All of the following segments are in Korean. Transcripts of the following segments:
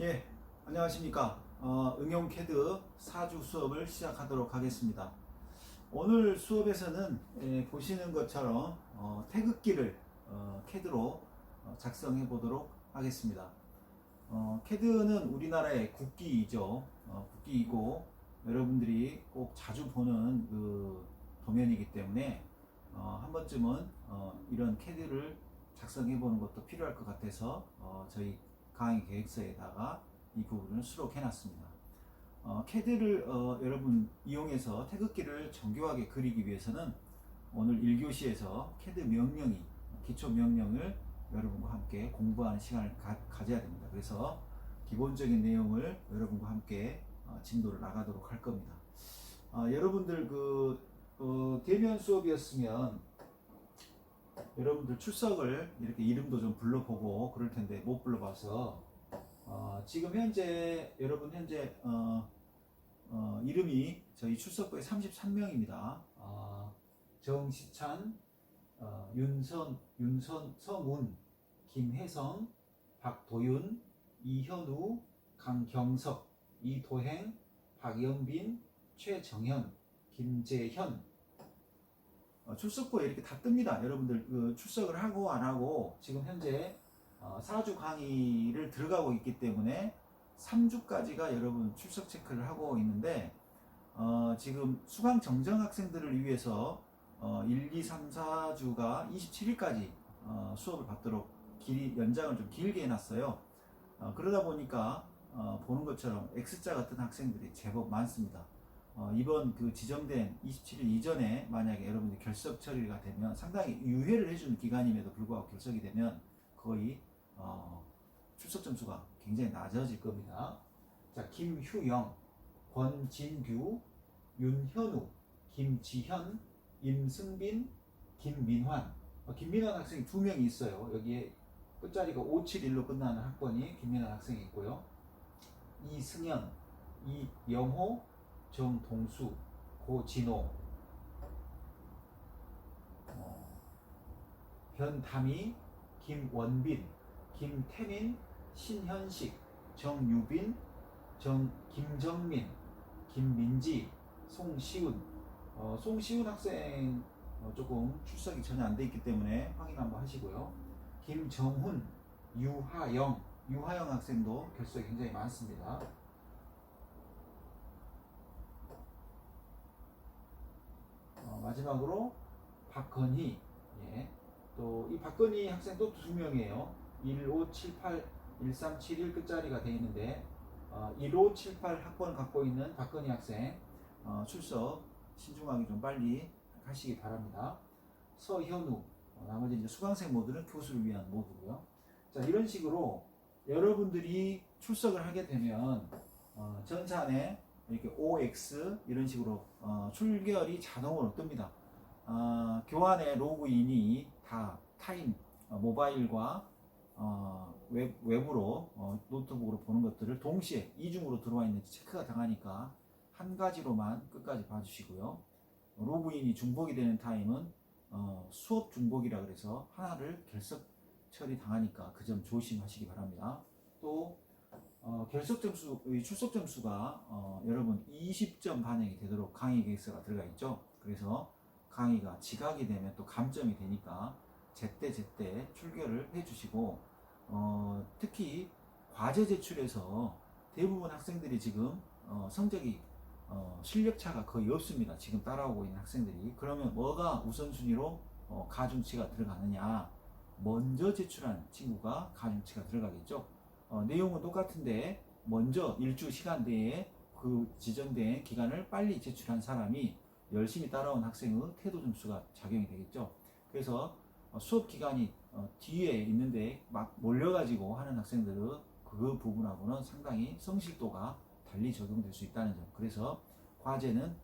예, 안녕하십니까. 응용 캐드 4주 수업을 시작하도록 하겠습니다. 오늘 수업에서는 보시는 것처럼 태극기를 캐드로 작성해 보도록 하겠습니다. 캐드는 우리나라의 국기이죠. 국기이고 여러분들이 꼭 자주 보는 그 도면이기 때문에 한 번쯤은 이런 캐드를 작성해 보는 것도 필요할 것 같아서 저희 강의 계획서에다가 이 부분을 수록해 놨습니다. 캐드를 여러분 이용해서 태극기를 정교하게 그리기 위해서는 오늘 1교시에서 캐드 명령이 기초 명령을 여러분과 함께 공부하는 시간을 가져야 됩니다. 그래서 기본적인 내용을 여러분과 함께 진도를 나가도록 할 겁니다. 여러분들 대면 수업이었으면 여러분들 출석을 이렇게 이름도 좀 불러보고 그럴 텐데 못 불러봐서 지금 현재 여러분 현재 이름이 저희 출석부에 33명입니다. 정시찬, 서문, 김혜성, 박도윤, 이현우, 강경석, 이도행, 박영빈, 최정현, 김재현. 출석부에 이렇게 다 뜹니다. 여러분들 출석을 하고 안 하고 지금 현재 4주 강의를 들어가고 있기 때문에 3주까지가 여러분 출석 체크를 하고 있는데 지금 수강 정정 학생들을 위해서 1, 2, 3, 4주가 27일까지 수업을 받도록 연장을 좀 길게 해놨어요. 그러다 보니까 보는 것처럼 X자 같은 학생들이 제법 많습니다. 이번 그 지정된 27일 이전에 만약에 여러분들이 결석 처리가 되면 상당히 유예를 해주는 기간임에도 불구하고 결석이 되면 거의 출석 점수가 굉장히 낮아질 겁니다. 자, 김휴영, 권진규, 윤현우, 김지현, 임승빈, 김민환. 김민환 학생이 2명이 있어요. 여기에 끝자리가 571로 끝나는 학번이 김민환 학생이 있고요. 이승현, 이영호, 정동수, 고진호, 변담희, 김원빈, 김태민, 신현식, 정유빈, 김정민, 김민지, 송시훈. 송시훈 학생 조금 출석이 전혀 안 돼 있기 때문에 확인 한번 하시고요. 김정훈, 유하영 학생도 결석이 굉장히 많습니다. 마지막으로 박건희. 예. 또 이 박건희 학생 또 2명이에요. 1578, 1371 끝자리가 되어 있는데 1578 학번을 갖고 있는 박건희 학생 출석 신중하게 좀 빨리 하시기 바랍니다. 서현우, 나머지 이제 수강생 모드는 교수를 위한 모드고요. 자, 이런 식으로 여러분들이 출석을 하게 되면 전산에 이렇게 OX 이런 식으로 출결이 자동으로 뜹니다. 교환의 로그인이 다 타임, 모바일과 외부로 노트북으로 보는 것들을 동시에 이중으로 들어와 있는지 체크가 당하니까 한 가지로만 끝까지 봐주시고요. 로그인이 중복이 되는 타임은 수업 중복이라 그래서 하나를 결석 처리 당하니까 그 점 조심하시기 바랍니다. 또 결석 점수, 출석 점수가 여러분 20점 반영이 되도록 강의 계획서가 들어가 있죠. 그래서 강의가 지각이 되면 또 감점이 되니까 제때 출결을 해주시고 특히 과제 제출에서 대부분 학생들이 지금 성적이 실력차가 거의 없습니다. 지금 따라오고 있는 학생들이. 그러면 뭐가 우선순위로 가중치가 들어가느냐, 먼저 제출한 친구가 가중치가 들어가겠죠. 내용은 똑같은데 먼저 일주 시간 내에 그 지정된 기간을 빨리 제출한 사람이 열심히 따라온 학생의 태도 점수가 작용이 되겠죠. 그래서 수업 기간이 뒤에 있는데 막 몰려가지고 하는 학생들은 그 부분하고는 상당히 성실도가 달리 적용될 수 있다는 점. 그래서 과제는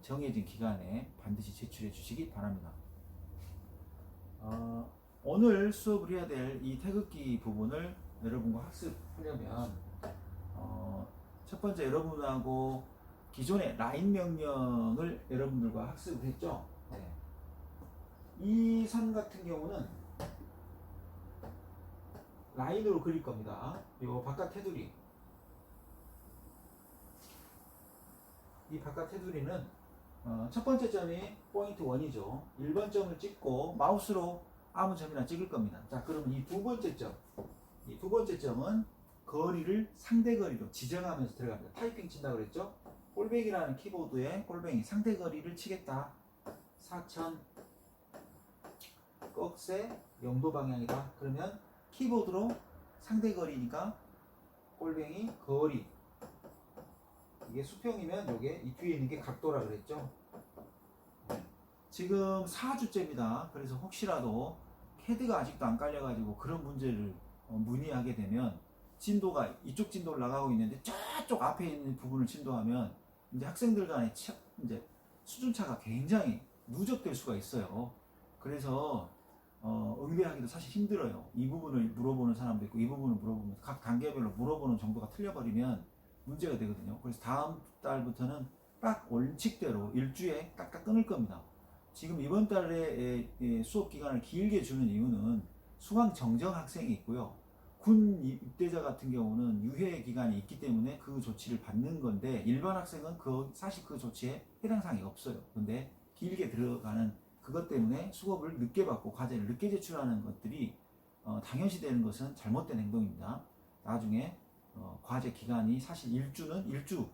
정해진 기간에 반드시 제출해 주시기 바랍니다. 오늘 수업을 해야 될 이 태극기 부분을 여러분과 학습하려면 첫 번째 여러분하고 기존의 라인 명령을 여러분들과 학습을 했죠. 네. 이 선 같은 경우는 라인으로 그릴 겁니다. 요 바깥 테두리. 이 바깥 테두리는 첫 번째 점이 포인트 1이죠. 1번 점을 찍고 마우스로 아무 점이나 찍을 겁니다. 자, 그러면 이 두 번째 점. 이 두 번째 점은 거리를 상대 거리로 지정하면서 들어갑니다. 타이핑 친다고 그랬죠? 꼴뱅이라는 키보드에 꼴뱅이 상대 거리를 치겠다. 4000 꺽쇠 0도 방향이다. 그러면 키보드로 상대 거리니까 꼴뱅이 거리. 이게 수평이면 요게 이 뒤에 있는 게 각도라 그랬죠? 지금 4주째입니다. 그래서 혹시라도 캐드가 아직도 안 깔려가지고 그런 문제를 문의하게 되면 진도가 이쪽 진도를 나가고 있는데 저쪽 앞에 있는 부분을 진도하면 이제 학생들 간의 이제 수준차가 굉장히 누적될 수가 있어요. 그래서 응대하기도 사실 힘들어요. 이 부분을 물어보는 사람도 있고 이 부분을 물어보면 각 단계별로 물어보는 정도가 틀려버리면 문제가 되거든요. 그래서 다음 달부터는 딱 원칙대로 일주에 딱딱 끊을 겁니다. 지금 이번 달에 수업 기간을 길게 주는 이유는 수강 정정 학생이 있고요. 군 입대자 같은 경우는 유예 기간이 있기 때문에 그 조치를 받는 건데 일반 학생은 사실 그 조치에 해당 사항이 없어요. 근데 길게 들어가는 그것 때문에 수업을 늦게 받고 과제를 늦게 제출하는 것들이 당연시 되는 것은 잘못된 행동입니다. 나중에 과제 기간이 사실 일주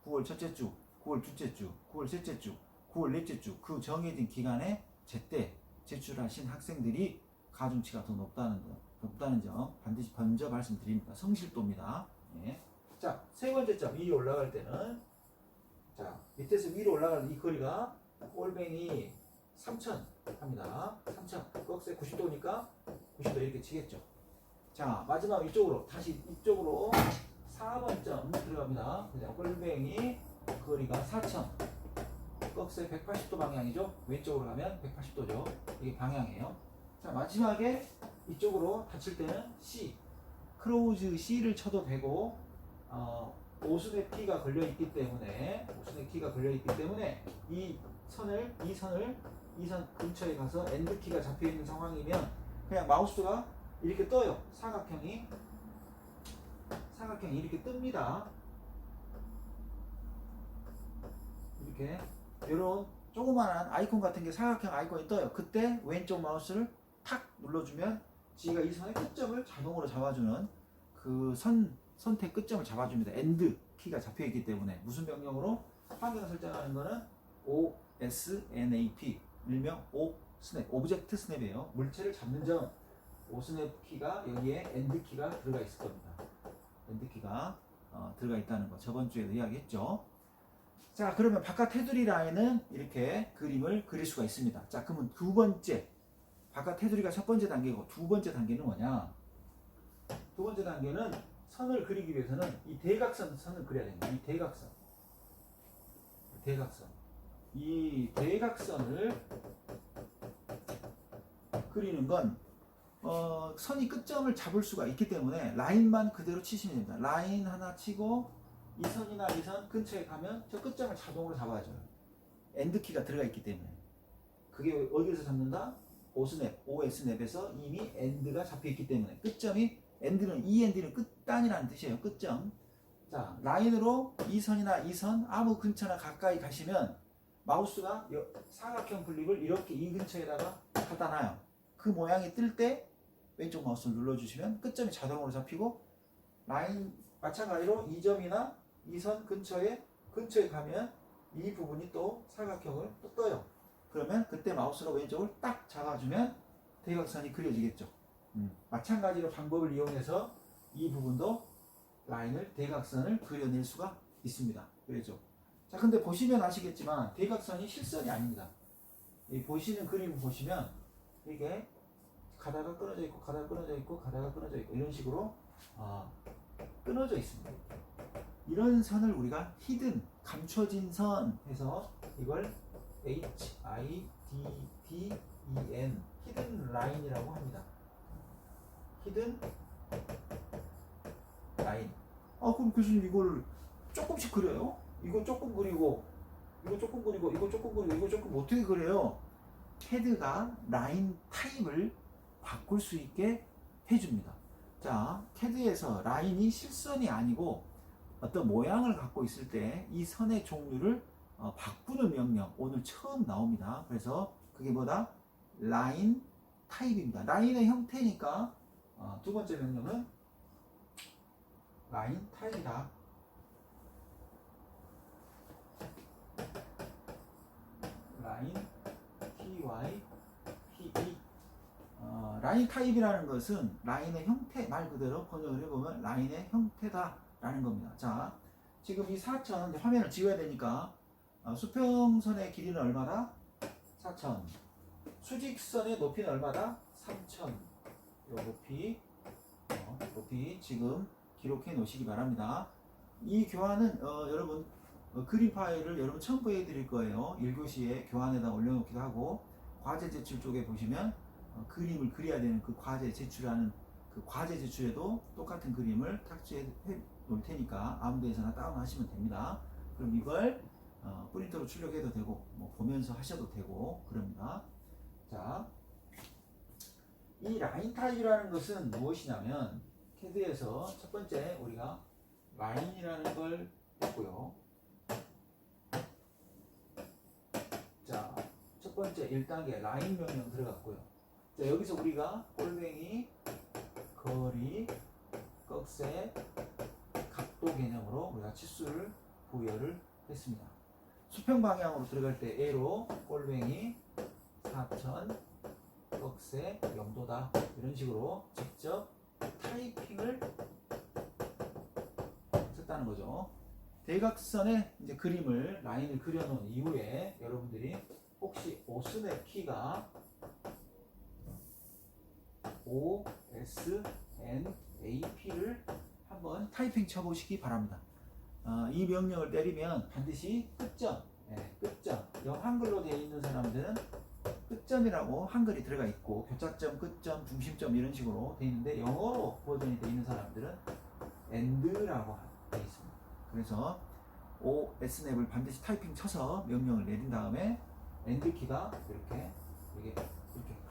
9월 첫째 주, 9월 둘째 주, 9월 셋째 주, 9월 넷째 주 그 정해진 기간에 제때 제출하신 학생들이 가중치가 더 높다는 점 반드시 먼저 말씀드립니다. 성실도입니다. 예. 자, 세 번째 점 위로 올라갈 때는 자 밑에서 위로 올라가는 이 거리가 꼴뱅이 3000 합니다. 3000 꺽쇠 90도니까 90도 이렇게 치겠죠. 자, 마지막 이쪽으로 다시 이쪽으로 4번 점 들어갑니다. 그냥 꼴뱅이 거리가 4000 꺽쇠 180도 방향이죠. 왼쪽으로 가면 180도죠. 이게 방향이에요. 자, 마지막에 이쪽으로 닫힐 때는 C 크로우즈 C를 쳐도 되고 오순의 P가 걸려 있기 때문에 이 선 근처에 가서 엔드 키가 잡혀 있는 상황이면 그냥 마우스가 이렇게 떠요. 사각형이 이렇게 뜹니다. 이렇게 이런 조그만한 아이콘 같은 게 사각형 아이콘이 떠요. 그때 왼쪽 마우스를 탁 눌러주면 지가 이 선의 끝점을 자동으로 잡아주는 그 선택 끝점을 잡아줍니다. 엔드 키가 잡혀있기 때문에 무슨 명령으로 환경 설정하는 거는 OSNAP 일명 오스냅 오브젝트 스냅이에요. 물체를 잡는 점 오스냅 키가 여기에 엔드 키가 들어가 있을 겁니다. 엔드 키가 들어가 있다는 거 저번 주에도 이야기했죠. 자, 그러면 바깥 테두리 라인은 이렇게 그림을 그릴 수가 있습니다. 자, 그러면 두 번째 바깥 테두리가 첫 번째 단계고 두 번째 단계는 뭐냐? 두 번째 단계는 선을 그리기 위해서는 이 대각선 선을 그려야 됩니다. 이 대각선을 그리는 건 선이 끝점을 잡을 수가 있기 때문에 라인만 그대로 치시면 됩니다. 라인 하나 치고 이 선이나 이 선 근처에 가면 저 끝점을 자동으로 잡아줘요. 엔드키가 들어가 있기 때문에. 그게 어디에서 잡는다? OS냅에서 이미 엔드가 잡혀있기 때문에 끝점이 이 엔드는 끝단이라는 뜻이에요. 끝점. 자, 라인으로 이 선이나 이 선 아무 근처나 가까이 가시면 마우스가 사각형 클립을 이렇게 이 근처에다가 갖다 놔요. 그 모양이 뜰 때 왼쪽 마우스를 눌러주시면 끝점이 자동으로 잡히고 라인 마찬가지로 이 점이나 이 선 근처에 가면 이 부분이 또 사각형을 또 떠요. 그러면 그때 마우스로 왼쪽을 딱 잡아주면 대각선이 그려지겠죠. 마찬가지로 방법을 이용해서 이 부분도 대각선을 그려낼 수가 있습니다. 그렇죠? 자, 근데 보시면 아시겠지만 대각선이 실선이 아닙니다. 이 보시는 그림 보시면 이게 가다가 끊어져 있고 가다가 끊어져 있고 가다가 끊어져 있고 이런 식으로 끊어져 있습니다. 이런 선을 우리가 히든 감춰진 선 해서 이걸 HIDDEN 히든 라인이라고 합니다. 히든 라인. 그럼 교수님 이걸 조금씩 그려요? 이거 조금 그리고 이거 조금 그리고 이거 조금 그리고 이거 조금 어떻게 그려요? 캐드가 라인 타입을 바꿀 수 있게 해줍니다. 자, 캐드에서 라인이 실선이 아니고 어떤 모양을 갖고 있을 때 이 선의 종류를 바꾸는 명령 오늘 처음 나옵니다. 그래서 그게 뭐다? 라인 타입입니다. 라인의 형태니까 두 번째 명령은 라인 타입이다. 라인 TY PE 라인 타입이라는 것은 라인의 형태, 말 그대로 번역을 해보면 라인의 형태다 라는 겁니다. 자, 지금 이 4천 화면을 지워야 되니까 수평선의 길이는 얼마다? 4천. 수직선의 높이는 얼마다? 3천. 요 높이 지금 기록해 놓으시기 바랍니다. 이 교환은 여러분 그림 파일을 여러분 처음 보여드릴 거예요. 1교시에 교환에다 올려놓기도 하고 과제 제출 쪽에 보시면 그림을 그려야 되는 그 과제 제출하는 그 과제 제출에도 똑같은 그림을 탁주해 놓을 테니까 아무 데서나 다운하시면 됩니다. 그럼 이걸 프린터로 출력해도 되고 뭐 보면서 하셔도 되고 그럽니다. 자, 이 라인 타입이라는 것은 무엇이냐면 캐드에서 첫 번째 우리가 라인이라는 걸 했고요. 자, 첫 번째 1단계 라인 명령 들어갔고요. 자, 여기서 우리가 골뱅이, 거리, 꺽쇠, 각도 개념으로 우리가 치수를 부여를 했습니다. 수평 방향으로 들어갈 때 A로 골뱅이 4천, 꺽쇠 0도다 이런 식으로 직접 타이핑을 썼다는 거죠. 대각선의 이제 그림을 라인을 그려놓은 이후에 여러분들이 혹시 오슨의 키가 OSNAP를 한번 타이핑 쳐보시기 바랍니다. 이 명령을 때리면 반드시 끝점, 끝점. 한글로 되어 있는 사람들은 끝점이라고 한글이 들어가 있고 교차점, 끝점, 중심점 이런 식으로 되어 있는데 영어로 버전이 되어 있는 사람들은 end라고 되어 있습니다. 그래서 OSNAP을 반드시 타이핑 쳐서 명령을 내린 다음에 end 키가 이렇게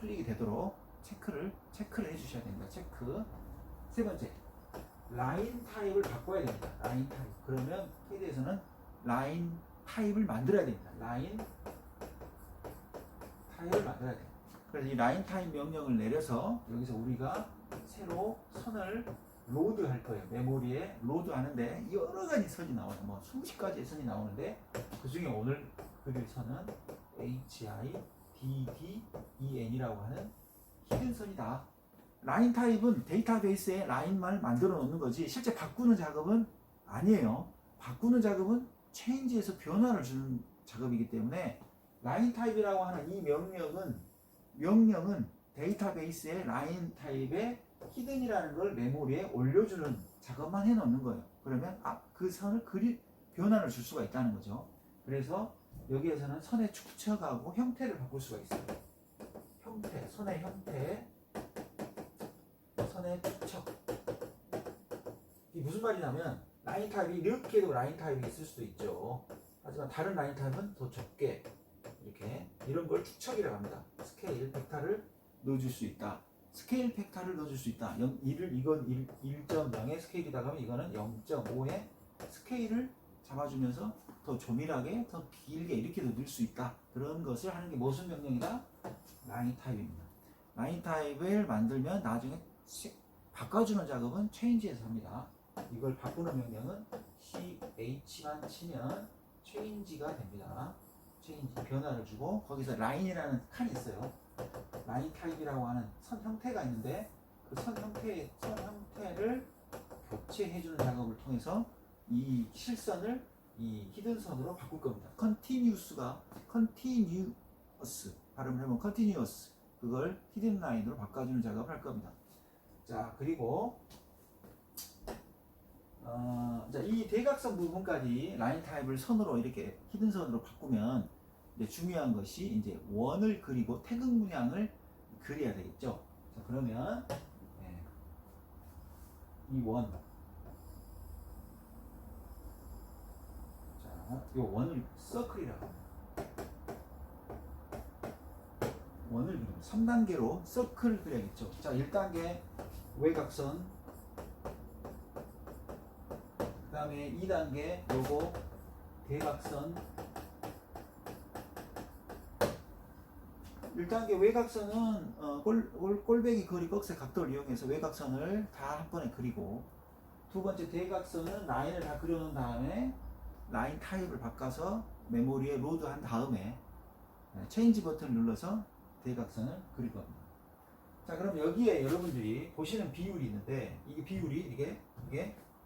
클릭이 되도록 체크를 해주셔야 됩니다. 체크. 세 번째, 라인 타입을 바꿔야 됩니다. 라인 타입. 그러면 캐드에서는 라인 타입을 만들어야 됩니다. 라인 타입을 만들어야 돼요. 그래서 이 라인 타입 명령을 내려서 여기서 우리가 새로 선을 로드할 거예요. 메모리에 로드하는데 여러 가지 선이 나와요. 뭐 수십 가지의 선이 나오는데 그 중에 오늘 그릴 선은 HIDDEN이라고 하는 히든 선이다. 라인 타입은 데이터베이스에 라인만 만들어 놓는 거지 실제 바꾸는 작업은 아니에요. 바꾸는 작업은 체인지에서 변화를 주는 작업이기 때문에 라인 타입이라고 하는 이 명령은 데이터베이스에 라인 타입의 히든이라는 걸 메모리에 올려주는 작업만 해 놓는 거예요. 그러면 그 선을 변화를 줄 수가 있다는 거죠. 그래서 여기에서는 선의 축척하고 형태를 바꿀 수가 있어요. 형태, 선의 형태, 선의 축척. 이게 무슨 말이냐면 라인 타입이 이렇게 해도 라인 타입이 있을 수도 있죠. 하지만 다른 라인 타입은 더 적게 이렇게 이런 걸 축척이라고 합니다. 스케일 벡터를 넣어줄 수 있다. 스케일 벡터를 넣어줄 수 있다. 이건 1.0의 스케일이다 하면 이거는 0.5의 스케일을 잡아주면서 더 조밀하게 더 길게 이렇게 넣을 수 있다. 그런 것을 하는 게 무슨 명령이다? 라인 타입입니다. 라인 타입을 만들면 나중에 바꿔주는 작업은 체인지에서 합니다. 이걸 바꾸는 명령은 CH만 치면 체인지가 됩니다. 체인지 변화를 주고 거기서 라인이라는 칸이 있어요. 라인 타입이라고 하는 선 형태가 있는데 그 선 형태를 교체해주는 작업을 통해서 이 실선을 이 히든 선으로 바꿀 겁니다. continuous 발음을 해보면 continuous 그걸 히든 라인으로 바꿔주는 작업을 할 겁니다. 자, 그리고 자, 이 대각선 부분까지 라인 타입을 선으로 이렇게 히든 선으로 바꾸면 이제 중요한 것이 이제 원을 그리고 태극 문양을 그려야 되겠죠. 자, 그러면 이 원, 자, 이 원을 서클이라고 합니다. 원을 그리면 3단계로 서클을 그려야겠죠. 자, 1단계 외곽선 다음에 2단계 요거 대각선. 1단계 외곽선은 꼴배기 거리 꺽쇠 각도를 이용해서 외곽선을 다 한 번에 그리고, 두 번째 대각선은 라인을 다 그려놓은 다음에 라인 타입을 바꿔서 메모리에 로드 한 다음에 체인지 버튼을 눌러서 대각선을 그릴 겁니다. 자, 그럼 여기에 여러분들이 보시는 비율이 있는데, 이게 비율이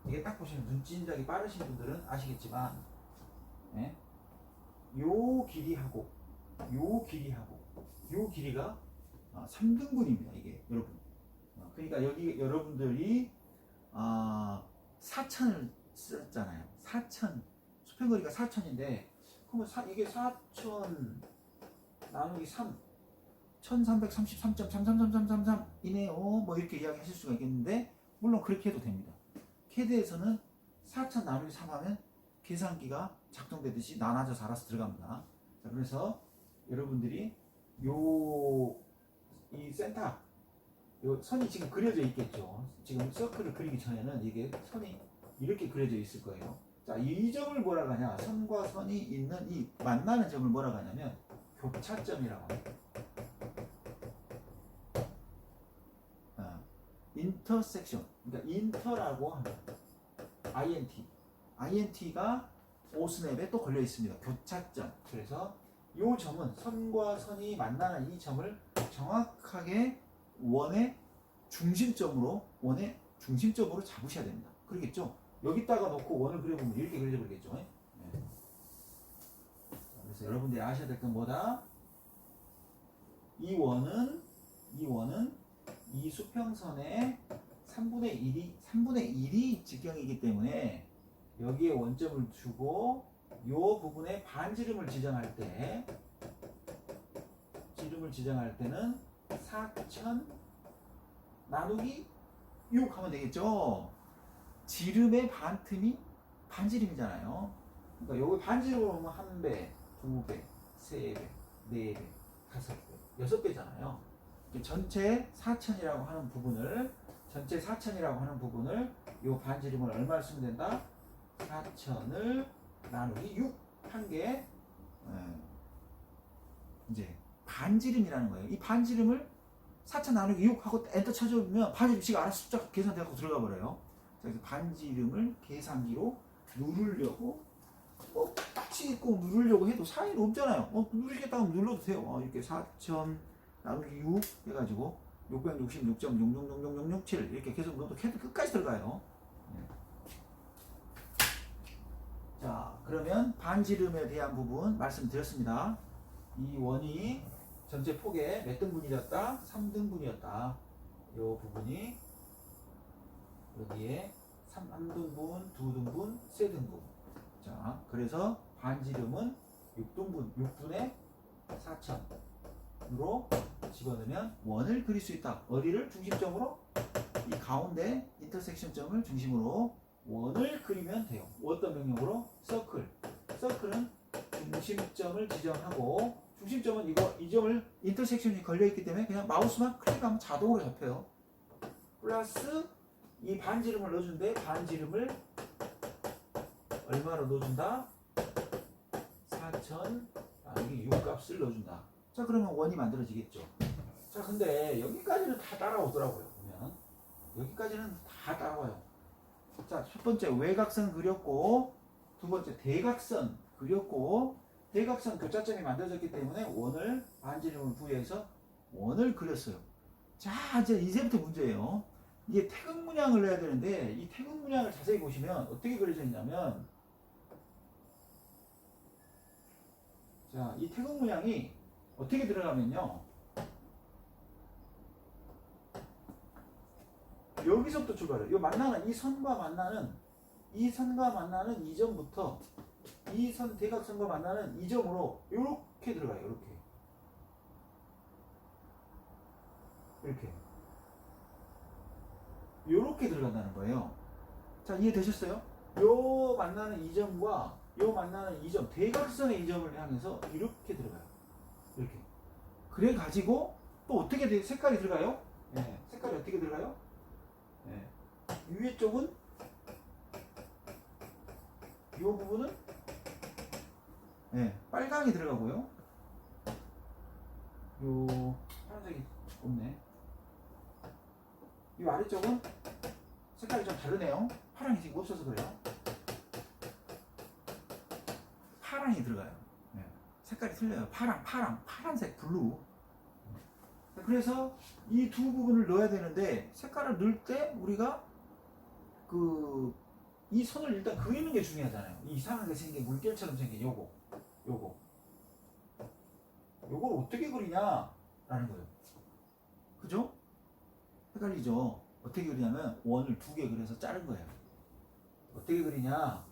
이게 딱 보시면 눈진작이 빠르신 분들은 아시겠지만, 예? 요 길이하고 요 길이가 3등분입니다. 이게 여러분. 그러니까 여기 여러분들이 4천을 썼잖아요. 4천 수평거리가 4천인데, 그러면 이게 4천 나누기 3 1333.33333 이네요. 뭐 이렇게 이야기하실 수가 있겠는데, 물론 그렇게 해도 됩니다. CAD에서는 4천 나누기 3 하면 계산기가 작동되듯이 나눠져서 알아서 들어갑니다. 자, 그래서 여러분들이 이 센터 요 선이 지금 그려져 있겠죠. 지금 서클을 그리기 전에는 이게 선이 이렇게 그려져 있을 거예요. 자, 이 점을 뭐라고 하냐, 선과 선이 있는 이 만나는 점을 뭐라고 하냐면 교차점이라고 합니다. 인터섹션, 그러니까 인터라고 합니다. INT가 오스냅에 또 걸려 있습니다. 교차점. 그래서 이 점은 선과 선이 만나는 이 점을 정확하게 원의 중심점으로 잡으셔야 됩니다. 그러겠죠? 여기다가 놓고 원을 그려보면 이렇게 그려져 버리겠죠? 네. 그래서 여러분들이 아셔야 될 건 뭐다? 이 원은 이 수평선의 3분의 1이 직경이기 때문에 여기에 원점을 주고 이 부분에 반지름을 지정할 때는 4천 나누기 6 하면 되겠죠. 지름의 반틈이 반지름이잖아요. 그러니까 여기 반지름으로 보면 1배, 2배, 3배, 4배, 5배, 6배잖아요. 전체 4천이라고 하는 부분을 이 반지름을 얼마를 쓰면 된다? 4천을 나누기 6 한 게 이제 반지름이라는 거예요. 이 반지름을 4천 나누기 6 하고 엔터 쳐주면 반지름씩 알아서 숫자 계산되고 들어가 버려요. 그래서 반지름을 계산기로 누르려고 딱지 있고 누르려고 해도 사이는 없잖아요. 누르시겠다고 하면 눌러도 돼요. 이렇게 4천 나누기 6 해가지고 666.0000067 이렇게 계속 넣어도 캐드 끝까지 들어가요. 자, 그러면 반지름에 대한 부분 말씀드렸습니다. 이 원이 전체 폭의 몇 등분이었다? 3등분이었다. 이 부분이 여기에 3등분, 2등분, 3등분. 자, 그래서 반지름은 6분의 4천으로 집어넣으면 원을 그릴 수 있다. 어디를 중심점으로? 이 가운데 인터섹션 점을 중심으로 원을 그리면 돼요. 어떤 명령으로? 서클은 중심점을 지정하고, 중심점은 이 점을 인터섹션이 걸려있기 때문에 그냥 마우스만 클릭하면 자동으로 잡혀요. 플러스 이 반지름을 넣어준대. 반지름을 얼마로 넣어준다? 4천 여기 6 값을 넣어준다. 자, 그러면 원이 만들어지겠죠. 자, 근데 여기까지는 다 따라오더라고요. 보면 여기까지는 다 따라와요. 자, 첫 번째 외곽선 그렸고, 두 번째 대각선 그렸고, 대각선 교차점이 만들어졌기 때문에 원을 반지름을 부여해서 원을 그렸어요. 자, 이제부터 문제예요. 이게 태극 문양을 넣어야 되는데, 이 태극 문양을 자세히 보시면 어떻게 그려져 있냐면, 자, 이 태극 문양이 어떻게 들어가면요, 여기서부터 출발해요. 이 선과 만나는 이 점부터 이 선 대각선과 만나는 이 점으로 이렇게 들어가요. 이렇게 들어간다는 거예요. 자, 이해되셨어요? 요 만나는 이 점과 요 만나는 이 점, 대각선의 이 점을 향해서 이렇게 들어가요. 이렇게. 그래 가지고 또 어떻게 색깔이 들어가요? 네, 색깔이 어떻게 들어가요? 네. 위에 쪽은 이 부분은 빨강이 들어가고요. 요 파란색이 없네. 이 아래쪽은 색깔이 좀 다르네요. 파랑이 지금 없어서 그래요. 파랑이 들어가요. 색깔이 틀려요. 파란색, 블루. 그래서 이 두 부분을 넣어야 되는데 색깔을 넣을 때 우리가 이 선을 일단 그리는 게 중요하잖아요. 이 이상하게 생긴 물결처럼 생긴 요걸 어떻게 그리냐라는 거예요. 그죠? 헷갈리죠? 어떻게 그리냐면 원을 2개 그려서 자른 거예요. 어떻게 그리냐?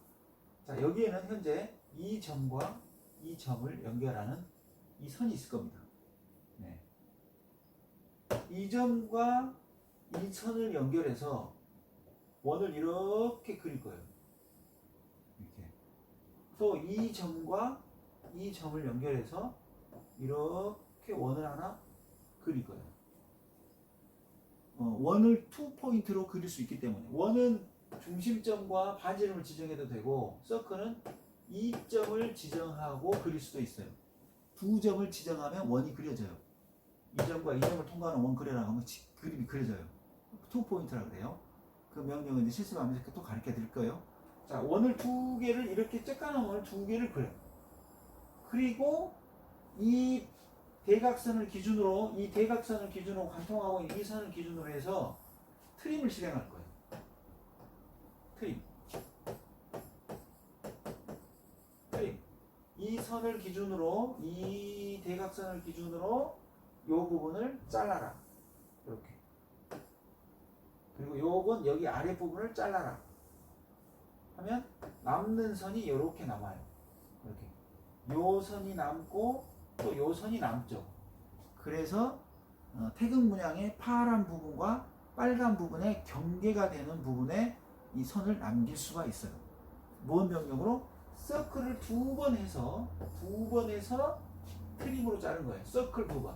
자, 여기에는 현재 이 점과 이 점을 연결하는 이 선이 있을 겁니다. 네. 이 점과 이 선을 연결해서 원을 이렇게 그릴 거예요. 이렇게. 또 이 점과 이 점을 연결해서 이렇게 원을 하나 그릴 거예요. 원을 2포인트로 그릴 수 있기 때문에 원은 중심점과 반지름을 지정해도 되고 서클은 이 점을 지정하고 그릴 수도 있어요. 2점을 지정하면 원이 그려져요. 이 점과 이 점을 통과하는 원 그려라 하면 그림이 그려져요. 2포인트라고 그래요. 그 명령은 이제 실습하면서 또 가르쳐 드릴 거예요. 자, 원을 2개를 이렇게 쬐까는 원을 2개를 그려요. 그리고 이 대각선을 기준으로 관통하고 있는 이 선을 기준으로 해서 트림을 실행할 거예요. 트림. 이 선을 기준으로 이 대각선을 기준으로 이 부분을 잘라라. 이렇게. 그리고 요건 여기 아래 부분을 잘라라. 하면 남는 선이 이렇게 남아요. 이렇게. 요 선이 남고 또 요 선이 남죠. 그래서 태극 문양의 파란 부분과 빨간 부분의 경계가 되는 부분에 이 선을 남길 수가 있어요. 무언 병력으로? 서클을 2번 해서 트림으로 자른 거예요. 서클 2번.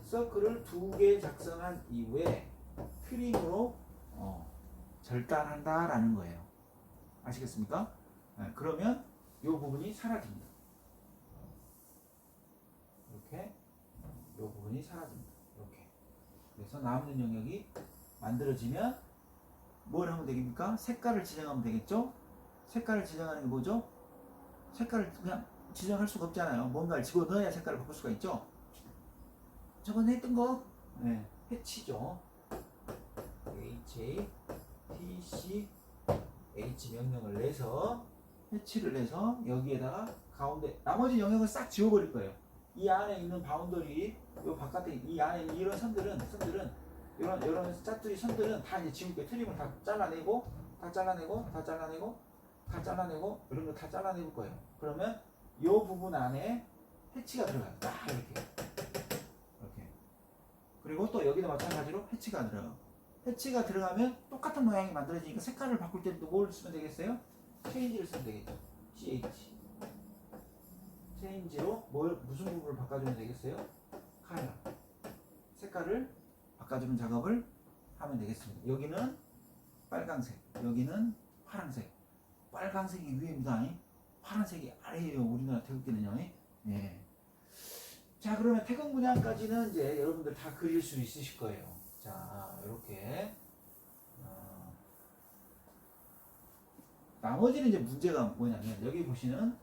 서클을 2개 작성한 이후에 트림으로 절단한다라는 거예요. 아시겠습니까? 그러면 이 부분이 사라집니다. 이렇게 이 부분이 사라집니다. 이렇게. 그래서 남는 영역이 만들어지면 뭘 하면 되겠습니까? 색깔을 지정하면 되겠죠? 색깔을 지정하는 게 뭐죠? 색깔을 그냥 지정할 수가 없잖아요. 뭔가를 집어넣어야 색깔을 바꿀 수가 있죠? 저번에 했던 거 해치죠. H, T, C, H 명령을 내서 해치를 내서 여기에다가 가운데 나머지 영역을 싹 지워버릴 거예요. 이 안에 있는 바운더리, 요 바깥에 이 안에 있는 이런 선들은 이런 짜투리 선들은 다 이제 지울 거예요. 트림을 다 잘라내고 이런 거 다 잘라낼 거예요. 그러면 이 부분 안에 해치가 들어가요. 이렇게. 그리고 또 여기도 마찬가지로 해치가 들어가요. 해치가 들어가면 똑같은 모양이 만들어지니까 색깔을 바꿀 때도 뭘 쓰면 되겠어요? 체인지를 쓰면 되겠죠. CH. 체인지로 무슨 부분을 바꿔주면 되겠어요? 컬러. 색깔을 바꿔주는 작업을 하면 되겠습니다. 여기는 빨강색, 여기는 파란색. 빨강색이 위입니다. 파란색이 아래예요. 우리나라 태극기는요. 예. 자, 그러면 태극 문양까지는 이제 여러분들 다 그릴 수 있으실 거예요. 자, 이렇게. 나머지는 이제 문제가 뭐냐면 여기 보시는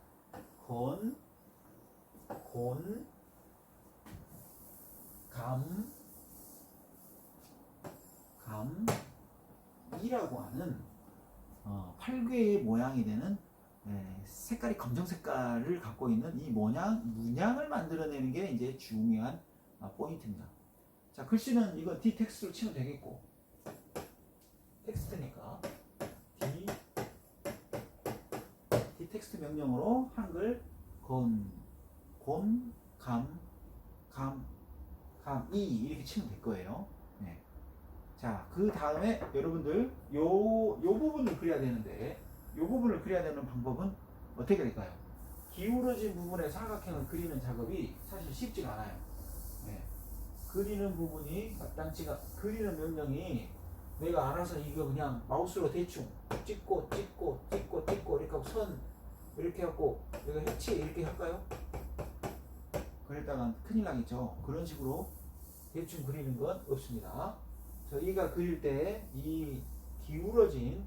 감이라고 하는 8괴의 모양이 되는 색깔이 검정 색깔을 갖고 있는 이 문양을 만들어내는 게 이제 중요한 포인트입니다. 자, 글씨는 이건 D 텍스트로 치면 되겠고, 텍스트니까 D 텍스트 명령으로 한글 감이 이렇게 치면 될 거예요. 네. 자, 그 다음에 여러분들 요 부분을 그려야 되는데, 요 부분을 그려야 되는 방법은 어떻게 될까요? 기울어진 부분에 사각형을 그리는 작업이 사실 쉽지가 않아요. 네. 그리는 부분이 마땅치가, 그리는 명령이 내가 알아서 이거 그냥 마우스로 대충 찍고 이렇게 하고 선 이렇게 하고 여기 해치 이렇게 할까요? 그랬다가 큰일 나겠죠. 그런 식으로 대충 그리는 건 없습니다. 저희가 그릴 때 이 기울어진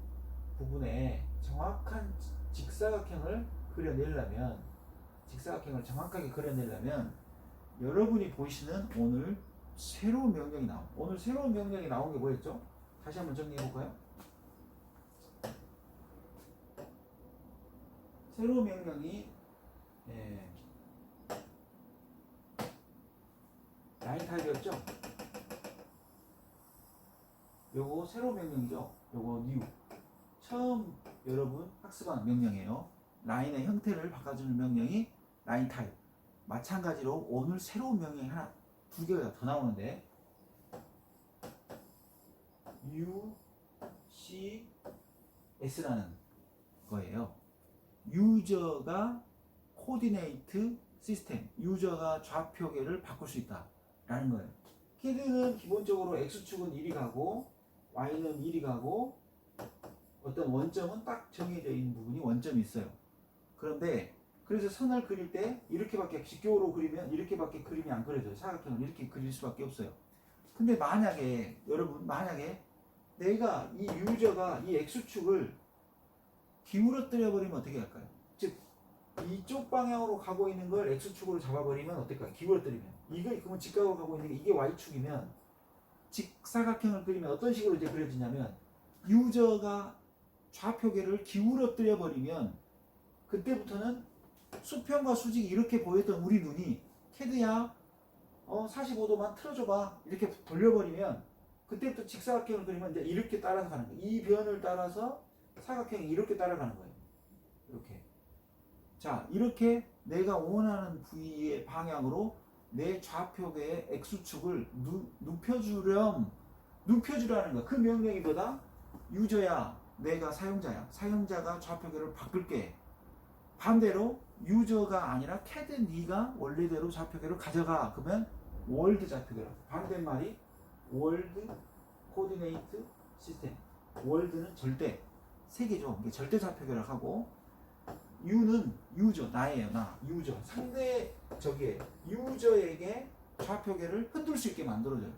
부분에 정확한 직사각형을 정확하게 그려내려면 여러분이 보시는 오늘 새로운 명령이 나옵니다. 오늘 새로운 명령이 나온 게 뭐였죠? 다시 한번 정리해 볼까요? 새로운 명령이 라인 타입이었죠? 요거 새로운 명령이죠? 요거 new. 처음 여러분 학습한 명령이에요. 라인의 형태를 바꿔주는 명령이 라인 타입. 마찬가지로 오늘 새로운 명령이 두 개가 더 나오는데 UCS라는 거예요. 유저가 코디네이트 시스템, 유저가 좌표계를 바꿀 수 있다 라는 거예요. 캐드는 기본적으로 X축은 1이 가고 Y는 1이 가고 어떤 원점은 딱 정해져 있는 부분이 원점이 있어요. 그런데 그래서 선을 그릴 때 이렇게밖에 직교로 그리면 이렇게밖에 그림이 안 그려져요. 사각형을 이렇게 그릴 수밖에 없어요. 근데 만약에 여러분 내가 이 유저가 이 X축을 기울어뜨려 버리면 어떻게 할까요? 즉 이쪽 방향으로 가고 있는 걸 X축으로 잡아버리면 어떨까요? 기울어뜨리면 이거 그러면 직각으로 가고 있는 게 이게 Y축이면 직사각형을 그리면 어떤 식으로 이제 그려지냐면 유저가 좌표계를 기울어뜨려 버리면 그때부터는 수평과 수직이 이렇게 보였던 우리 눈이 캐드야 45도만 틀어줘봐 이렇게 돌려버리면 그때부터 직사각형을 그리면 이제 이렇게 따라서 가는 거예요. 이 변을 따라서 사각형이 이렇게 따라가는 거예요. 이렇게. 자, 이렇게 내가 원하는 부위의 방향으로 내 좌표계의 X축을 눕혀주라는 거야. 그 명령이 뭐다? 유저야, 내가 사용자야. 사용자가 좌표계를 바꿀게. 반대로 유저가 아니라 캐드 네가 원래대로 좌표계를 가져가. 그러면 월드 좌표계라. 반대말이 월드 코디네이트 시스템. 월드는 절대, 세계죠. 이게 절대 좌표계라고 하고 U는 유저, 나예요. 나, 유저. 상대적의 유저에게 좌표계를 흔들 수 있게 만들어줘요.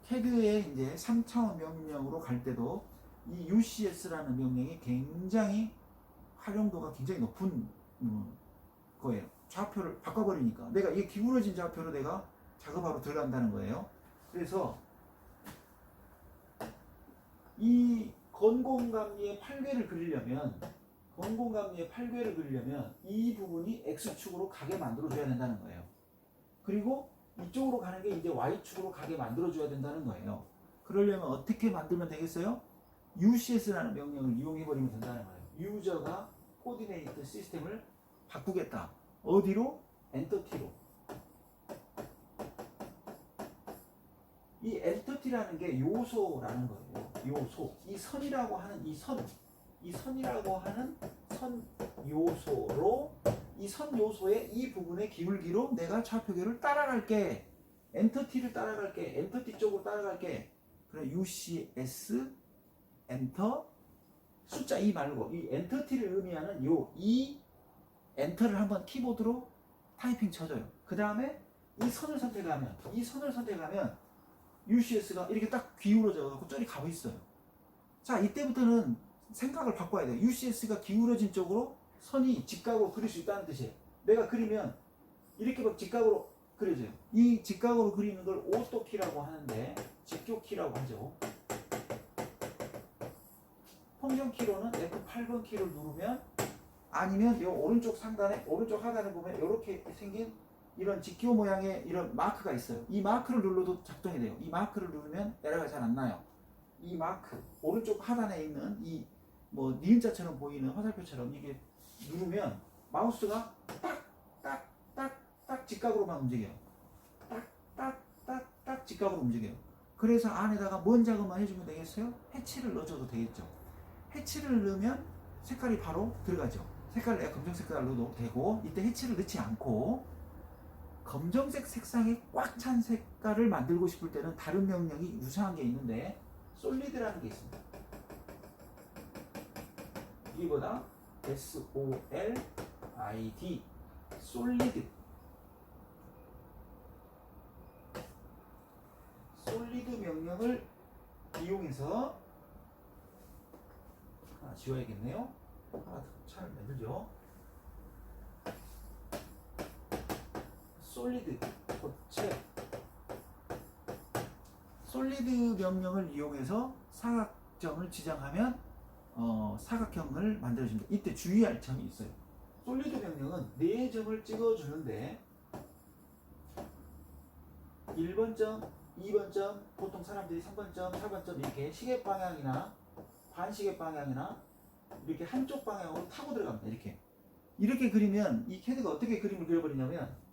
캐드의 이제 3차원 명령으로 갈 때도 이 UCS라는 명령이 굉장히 활용도가 굉장히 높은 거예요. 좌표를 바꿔버리니까 내가 이 기울어진 좌표로 내가 작업하러 들어간다는 거예요. 그래서 이 건공감리의 8궤를 그리려면 이 부분이 X축으로 가게 만들어줘야 된다는 거예요. 그리고 이쪽으로 가는 게 이제 Y축으로 가게 만들어줘야 된다는 거예요. 그러려면 어떻게 만들면 되겠어요? UCS라는 명령을 이용해버리면 된다는 거예요. 유저가 코디네이트 시스템을 바꾸겠다. 어디로? 엔터티로. 이 엔터티라는 게 요소라는 거예요. 요소. 이 선이라고 하는 선이라고 하는 선 요소로 이 선 요소의 이 부분의 기울기로 내가 좌표계를 따라갈게. 엔터티를 따라갈게. 엔터티 쪽으로 따라갈게. 그래 UCS 엔터 숫자 2 말고 이 엔터티를 의미하는 이 엔터를 한번 키보드로 타이핑 쳐줘요. 그 다음에 이 선을 선택하면 UCS가 이렇게 딱 기울어져 갖고 저리 가고 있어요. 자, 이때부터는 생각을 바꿔야 돼요. UCS가 기울어진 쪽으로 선이 직각으로 그릴 수 있다는 뜻이에요. 내가 그리면 이렇게 막 직각으로 그려져요. 이 직각으로 그리는 걸 오토키라고 하는데 직교키라고 하죠. 평정 키로는 F8번 키를 누르면 아니면 이 오른쪽 하단에 보면 이렇게 생긴 이런 직교 모양의 이런 마크가 있어요. 이 마크를 눌러도 작동이 돼요. 이 마크를 누르면 에러가 잘 안 나요. 이 마크 오른쪽 하단에 있는 이 니은자처럼 보이는 화살표처럼 이게 누르면 마우스가 딱 직각으로만 움직여요. 딱 직각으로 움직여요. 그래서 안에다가 뭔 작업만 해주면 되겠어요? 해치를 넣어줘도 되겠죠. 해치를 넣으면 색깔이 바로 들어가죠. 색깔을 내가 검정 색깔로 넣어도 되고 이때 해치를 넣지 않고 검정색 색상에 꽉 찬 색깔을 만들고 싶을 때는 다른 명령이 유사한 게 있는데 솔리드라는 게 있습니다. 이보다 solid 솔리드 명령을 이용해서 하나 지워야겠네요. 하나 잘 만들죠. 솔리드 고체 솔리드 명령을 이용해서 사각점을 지정하면 사각형을 만들어줍니다. 이때 주의할 점이 있어요. 솔리드 명령은 4점을 찍어주는데 1번 점, 2번 점, 보통 사람들이 3번 점, 4번 점 이렇게 시계 방향이나 반시계 방향이나 이렇게 한쪽 방향으로 타고 들어갑니다. 이렇게 그리면 이 캐드가 어떻게 그림을 그려버리냐면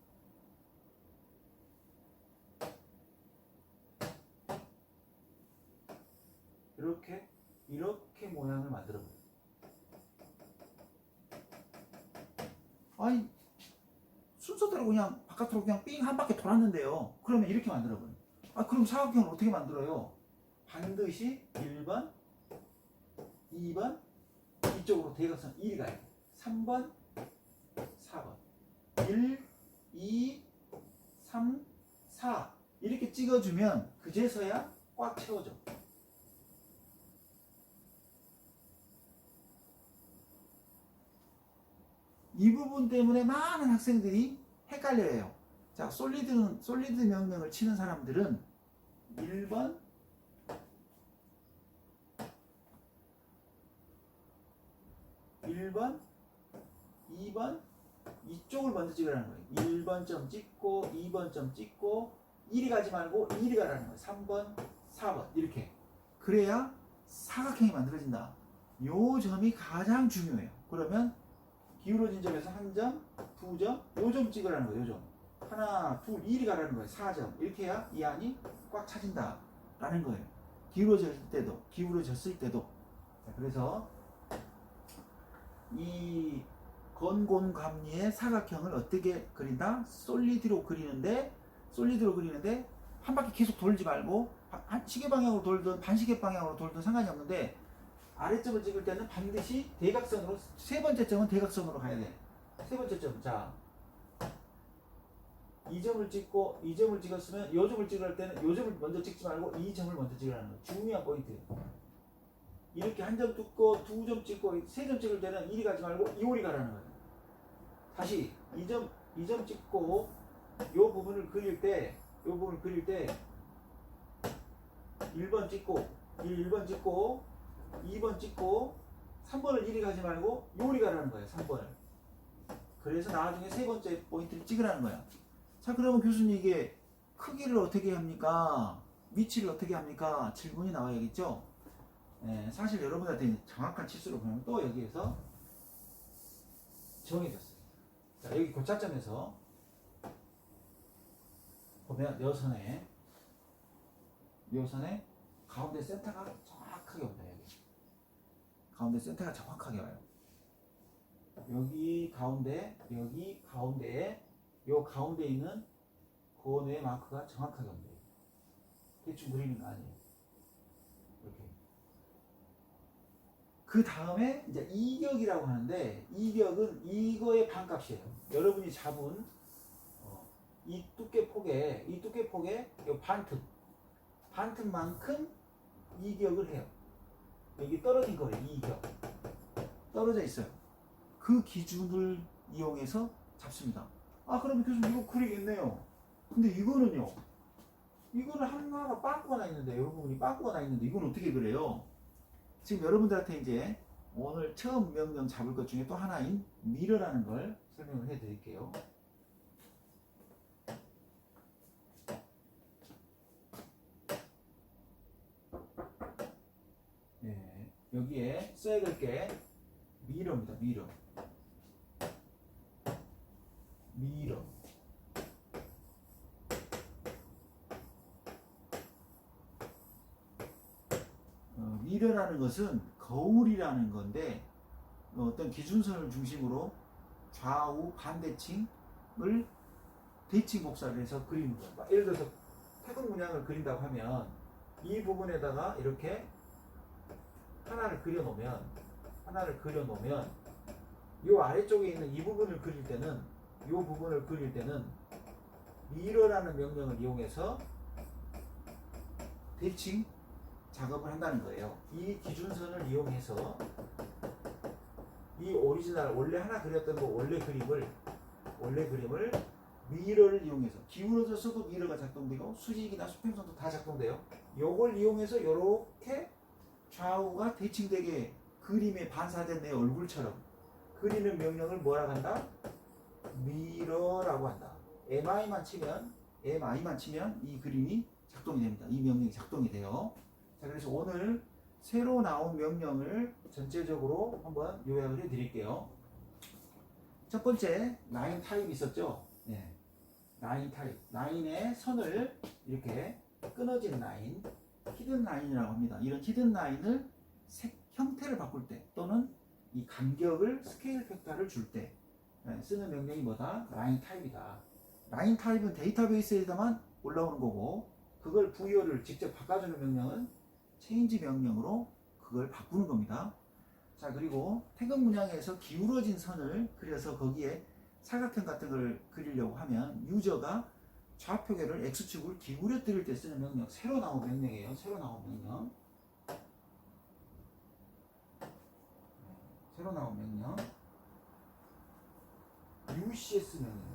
이렇게 모양을 만들어버려요. 아니 순서대로 그냥 바깥으로 그냥 삥 한 바퀴 돌았는데요. 그러면 이렇게 만들어버려요. 그럼 사각형을 어떻게 만들어요? 반드시 1번, 2번 이쪽으로 대각선 1이 가야 돼. 3번, 4번 1, 2, 3, 4 이렇게 찍어주면 그제서야 꽉 채워져. 이 부분 때문에 많은 학생들이 헷갈려요. 자, 솔리드 명령을 치는 사람들은 1번, 2번 이쪽을 먼저 찍으라는 거예요. 1번 점 찍고 2번 점 찍고 1이 가지 말고 2이 가라는 거예요. 3번, 4번 이렇게. 그래야 사각형이 만들어진다. 요 점이 가장 중요해요. 그러면 기울어진 점에서 한 점, 두 점, 요 점 찍으라는 거예요. 요 점. 하나, 둘, 1이 가라는 거예요. 4점. 이렇게 해야 이 안이 꽉 차진다. 라는 거예요. 기울어졌을 때도. 그래서 이 건곤감리의 사각형을 어떻게 그린다? 솔리드로 그리는데 한 바퀴 계속 돌지 말고 시계 방향으로 돌든 반시계 방향으로 돌든 상관이 없는데 아래점을 찍을 때는 반드시 대각선으로 세 번째 점은 대각선으로 가야 돼. 세 번째 점. 자, 이 점을 찍었으면 이 점을 찍을 때는 이 점을 먼저 찍지 말고 이 점을 먼저 찍으라는 거. 중요한 포인트. 이렇게 한 점 찍고 두 점 찍고 세 점 찍을 때는 1이 가지 말고 2월이 가라는 거예요. 다시 이 점 찍고 요 부분을 그릴 때 1번 찍고 1번 찍고 2번 찍고 3번을 1이 가지 말고 요리 가라는 거예요. 3번을. 그래서 나중에 세 번째 포인트를 찍으라는 거야. 자, 그러면 교수님 이게 크기를 어떻게 합니까? 위치를 어떻게 합니까? 질문이 나와야겠죠? 네, 사실 여러분한테 정확한 치수로 보면 또 여기에서 정해졌어요. 자, 여기 교차점에서 보면 요 선에 가운데 센터가 정확하게 온다. 여기 가운데 센터가 정확하게 와요. 여기 가운데에 요 가운데 있는 고원의 마크가 정확하게 온다. 대충 그리는 거 아니에요. 이렇게. 그 다음에 이제 이격이라고 하는데 이격은 이거의 반값이에요. 여러분이 잡은 이 두께폭에 요 반틈만큼 이격을 해요. 여기 떨어진 거예요. 이격 떨어져 있어요. 그 기준을 이용해서 잡습니다. 그러면 교수님 이거 그리겠네요. 근데 이거는 하나가 빠꾸가 나 있는데, 이 부분이 빠꾸가 나 있는데 이건 어떻게 그래요? 지금 여러분들한테 이제 오늘 처음 명령 잡을 것 중에 또 하나인 미러라는 걸 설명을 해 드릴게요. 네, 여기에 써야 될 게 미러입니다. 미러. 미러라는 것은 거울이라는 건데 어떤 기준선을 중심으로 좌우 반대칭을 대칭 복사를 해서 그리는 거예요. 예를 들어서 태극 문양을 그린다고 하면 이 부분에다가 이렇게 하나를 그려 놓으면 하나를 그려 놓으면 이 아래쪽에 있는 이 부분을 그릴 때는 미러라는 명령을 이용해서 대칭 작업을 한다는 거예요. 이 기준선을 이용해서 이 오리지널 원래 하나 그렸던 거 원래 그림을 미러를 이용해서 기울어져서도 미러가 작동되고 수직이나 수평선도 다 작동돼요. 요걸 이용해서 이렇게 좌우가 대칭되게 그림에 반사된 내 얼굴처럼 그리는 명령을 뭐라고 한다? 미러라고 한다. MI만 치면 이 그림이 작동이 됩니다. 이 명령이 작동이 돼요. 자, 그래서 오늘 새로 나온 명령을 전체적으로 한번 요약을 해 드릴게요. 첫 번째 라인 타입이 있었죠. 네. 라인 타입. 라인의 선을 이렇게 끊어진 라인, 히든 라인이라고 합니다. 이런 히든 라인을 색 형태를 바꿀 때 또는 이 간격을 스케일 팩터를 줄 때 쓰는 명령이 뭐다? 라인 타입이다. 라인 타입은 데이터베이스에다만 올라오는 거고 그걸 부여를 직접 바꿔주는 명령은 체인지 명령으로 그걸 바꾸는 겁니다. 자, 그리고 태극 문양에서 기울어진 선을 그려서 거기에 사각형 같은 걸 그리려고 하면 유저가 좌표계를 X축을 기울여뜨릴 때 쓰는 명령, 새로 나온 명령이에요. 새로 나온 명령. UCS 명령.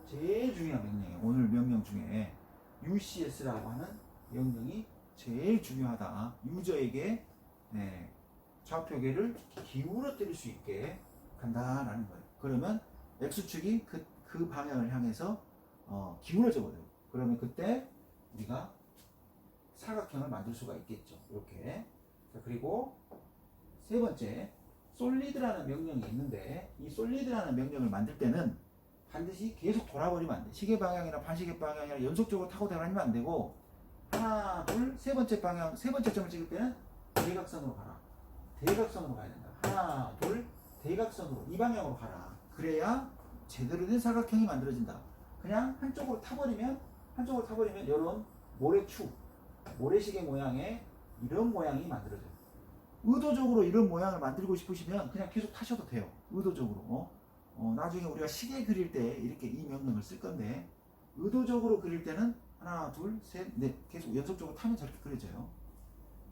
제일 중요한 명령이에요. 오늘 명령 중에 UCS라고 하는 명령이 제일 중요하다. 유저에게 좌표계를 기울어뜨릴 수 있게 간다라는 거예요. 그러면 X축이 그 방향을 향해서 기울어져 버려요. 그러면 그때 우리가 사각형을 만들 수가 있겠죠. 이렇게. 자, 그리고 세 번째, 솔리드라는 명령이 있는데 이 솔리드라는 명령을 만들 때는 반드시 계속 돌아버리면 안 돼. 시계 방향이나 반시계 방향이나 연속적으로 타고 다니면 안 되고 하나, 둘, 세 번째 방향, 세 번째 점을 찍을 때는 대각선으로 가라. 대각선으로 가야 된다. 하나, 둘, 대각선으로 이 방향으로 가라. 그래야 제대로 된 사각형이 만들어진다. 그냥 한쪽으로 타버리면 이런 모래시계 모양의 이런 모양이 만들어져요. 의도적으로 이런 모양을 만들고 싶으시면 그냥 계속 타셔도 돼요. 의도적으로. 나중에 우리가 시계 그릴 때 이렇게 이 명령을 쓸 건데 의도적으로 그릴 때는 하나, 둘, 셋, 넷 계속 연속적으로 타면 저렇게 그려져요.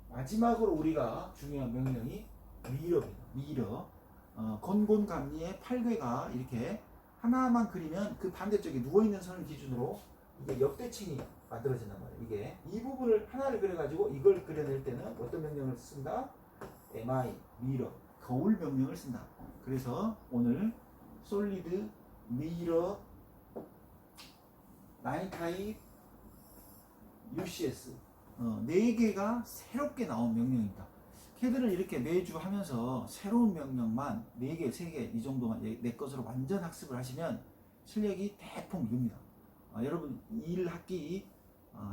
마지막으로 우리가 중요한 명령이 미러입니다. 미러. 건곤감리의 8궤가 이렇게 하나만 그리면 그 반대쪽에 누워있는 선을 기준으로 이게 역대칭이 만들어진단 말이에요. 이게 이 부분을 하나를 그려가지고 이걸 그려낼 때는 어떤 명령을 쓴다? MI, 미러, 거울 명령을 쓴다. 그래서 오늘 솔리드, 미러, 라인 타입, UCS 4개가 새롭게 나온 명령입니다. 캐드를 이렇게 매주 하면서 새로운 명령만 4개, 3개 이 정도만 내 것으로 완전 학습을 하시면 실력이 대폭 늡니다. 여러분 1학기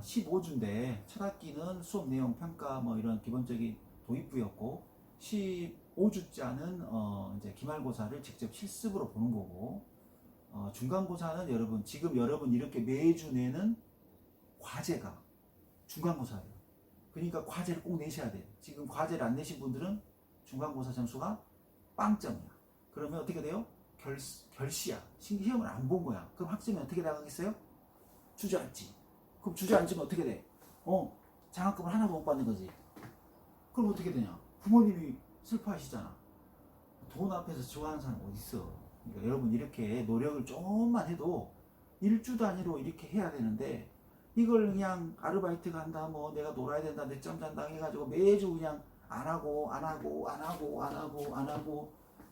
15주인데 첫 학기는 수업 내용 평가 뭐 이런 기본적인 도입부였고 15주짜는 이제 기말고사를 직접 실습으로 보는 거고 중간고사는 여러분 이렇게 매주 내는 과제가 중간고사예요. 그러니까 과제를 꼭 내셔야 돼요. 지금 과제를 안 내신 분들은 중간고사 점수가 빵점이야. 그러면 어떻게 돼요? 결시야. 시험을 안 본 거야. 그럼 학점이 어떻게 나가겠어요? 주저앉지. 그럼 주저앉으면 어떻게 돼? 장학금을 하나도 못 받는 거지. 그럼 어떻게 되냐? 부모님이 슬퍼하시잖아. 돈 앞에서 좋아하는 사람 어디 있어? 그러니까 여러분 이렇게 노력을 조금만 해도 일주 단위로 이렇게 해야 되는데 이걸 그냥 아르바이트 간다, 뭐 내가 놀아야 된다, 늦잠 잔다 해가지고 매주 그냥 안 하고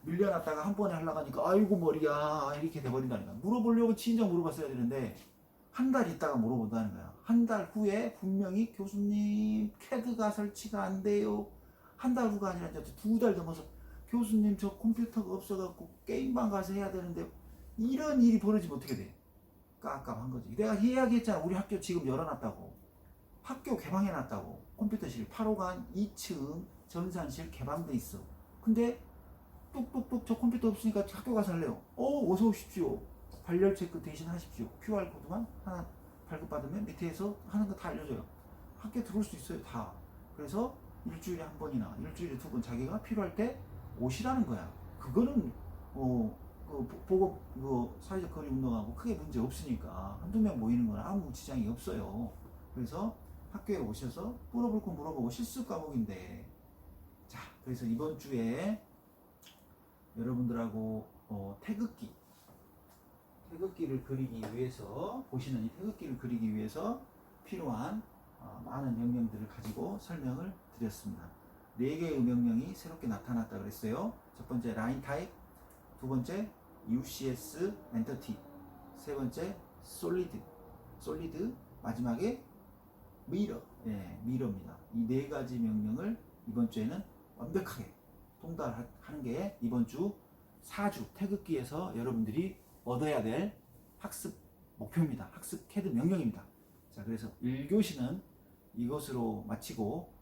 밀려났다가 한 번에 하려고 하니까 아이고 머리야 이렇게 돼버린다니까. 물어보려고 진작 물어봤어야 되는데 한 달 있다가 물어본다는 거야. 한 달 후에 분명히 교수님 캐드가 설치가 안 돼요. 한 달 후가 아니라 이제 2달 넘어서 교수님 저 컴퓨터가 없어갖고 게임방 가서 해야 되는데 이런 일이 벌어지면 어떻게 돼? 깜깜한 거지. 내가 이야기했잖아. 우리 학교 지금 열어놨다고. 학교 개방해놨다고. 컴퓨터실 8호관 2층 전산실 개방돼 있어. 근데 뚝뚝뚝 저 컴퓨터 없으니까 학교 가서 할래요. 어서 오십시오. 발열 체크 대신 하십시오. QR코드만 하나 발급받으면 밑에서 하는 거 다 알려줘요. 학교 들어올 수 있어요. 다. 그래서 일주일에 한 번이나 일주일에 2번 자기가 필요할 때 오시라는 거야. 그거는 보고 사회적 거리 운동하고 크게 문제 없으니까 한두 명 모이는 건 아무 지장이 없어요. 그래서 학교에 오셔서 물어볼 거 물어보고 실습 과목인데, 자, 그래서 이번 주에 여러분들하고 태극기를 그리기 위해서, 보시는 이 태극기를 그리기 위해서 필요한 많은 명령들을 가지고 설명을 드렸습니다. 4개의 명령이 새롭게 나타났다 그랬어요. 첫 번째 라인 타입, 두 번째 UCS 엔터티, 세 번째 솔리드, 마지막에 미러입니다. 이 4가지 명령을 이번 주에는 완벽하게 통달하는 게 이번 주 4주 태극기에서 여러분들이 얻어야 될 학습 목표입니다. 학습 캐드 명령입니다. 자, 그래서 1교시는 이것으로 마치고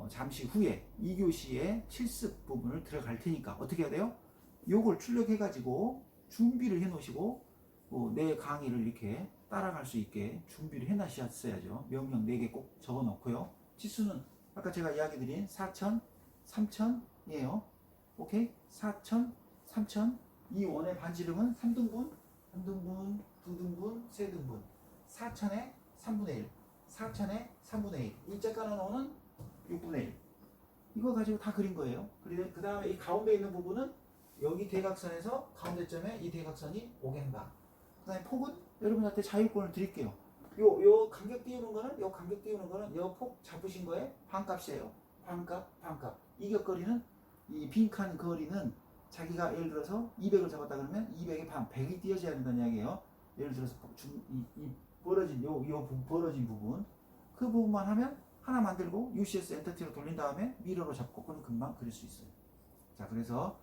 잠시 후에 2교시의 실습 부분을 들어갈 테니까 어떻게 해야 돼요? 요걸 출력해 가지고 준비를 해 놓으시고 내 강의를 이렇게 따라갈 수 있게 준비를 해 놨어야죠. 명령 4개 꼭 적어 놓고요. 치수는 아까 제가 이야기 드린 4,000, 3,000이에요. 오케이? 4,000, 3,000. 이 원의 반지름은 3등분, 3등분, 2등분, 3등분. 4,000에 3분의 1, 4,000에 3분의 1. 이 짝가는 원은 6분의 1. 이거 가지고 다 그린 거예요. 그 다음에 이 가운데 있는 부분은 여기 대각선에서 가운데점에 이 대각선이 오게 한다. 그 다음에 폭은 여러분한테 자유권을 드릴게요. 요 간격 띄우는 거는 요 폭 잡으신 거에 반값이에요. 반값. 이 격거리는, 이 빈칸 거리는 자기가 예를 들어서 200을 잡았다 그러면 200의 반, 100이 띄어져야 된다는 이야기예요. 예를 들어서 이 벌어진 벌어진 부분, 그 부분만 하면 하나 만들고 UCS 엔터티로 돌린 다음에 미러로 잡고 그럼 금방 그릴 수 있어요. 자, 그래서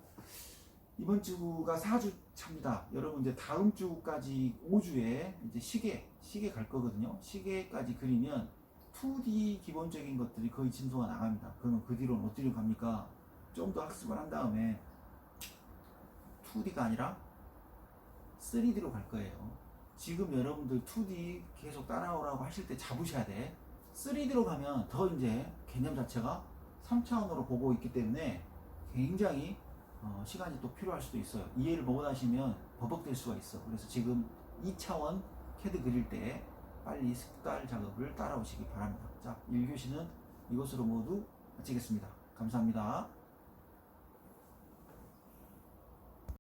이번 주가 4주 차입니다. 여러분 이제 다음 주까지 5주에 이제 시계 갈 거거든요. 시계까지 그리면 2D 기본적인 것들이 거의 진도가 나갑니다. 그러면 그 뒤로는 어디로 갑니까? 좀 더 학습을 한 다음에 2D가 아니라 3D로 갈 거예요. 지금 여러분들 2D 계속 따라오라고 하실 때 잡으셔야 돼. 3D로 가면 더 이제 개념 자체가 3차원으로 보고 있기 때문에 굉장히 시간이 또 필요할 수도 있어요. 이해를 못하시면 버벅될 수가 있어. 그래서 지금 2차원 캐드 그릴 때 빨리 습달 작업을 따라오시기 바랍니다. 자, 1교시는 이것으로 모두 마치겠습니다. 감사합니다.